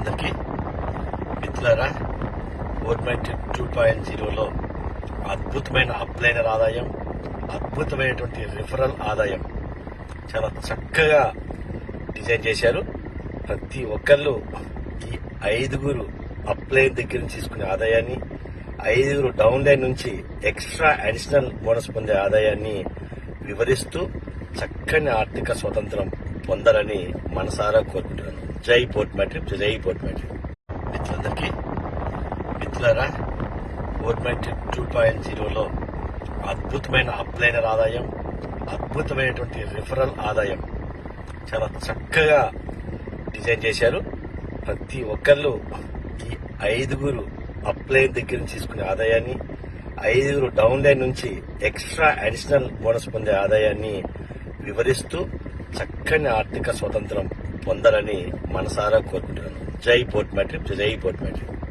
మిత్రులందరికీ మిత్రులారా, గవర్నమెంట్ 2.0లో అద్భుతమైన అప్లైనర్ ఆదాయం, అద్భుతమైనటువంటి రిఫరల్ ఆదాయం చాలా చక్కగా డిజైన్ చేశారు. ప్రతి ఒక్కళ్ళు ఈ 5 అప్లైన్ దగ్గర నుంచి తీసుకునే ఆదాయాన్ని, 5 డౌన్ లైన్ నుంచి ఎక్స్ట్రా అడిషనల్ బోనస్ పొందే ఆదాయాన్ని వివరిస్తూ చక్కని ఆర్థిక స్వతంత్రం పొందాలని మనసారా కోరుకుంటున్నాను. జై పోర్ట్ మ్యాట్రిక్, జై పోర్ట్ మ్యాట్రిక్. మిత్రులందరికీ మిత్రులారా, గవర్నమెంట్ 2.0లో అద్భుతమైన అప్లైనర్ ఆదాయం, అద్భుతమైనటువంటి రిఫరల్ ఆదాయం చాలా చక్కగా డిజైన్ చేశారు. ప్రతి ఒక్కళ్ళు ఈ 5 అప్లైన్ దగ్గర నుంచి తీసుకునే ఆదాయాన్ని, 5 డౌన్ లైన్ నుంచి ఎక్స్ట్రా అడిషనల్ బోనస్ పొందే ఆదాయాన్ని వివరిస్తూ చక్కని ఆర్థిక స్వతంత్రం పొందాలని మనసారా కోరుకుంటున్నాను. జై పోర్ట్ మ్యాట్రిక్, జై పోర్ట్ మ్యాట్రిక్.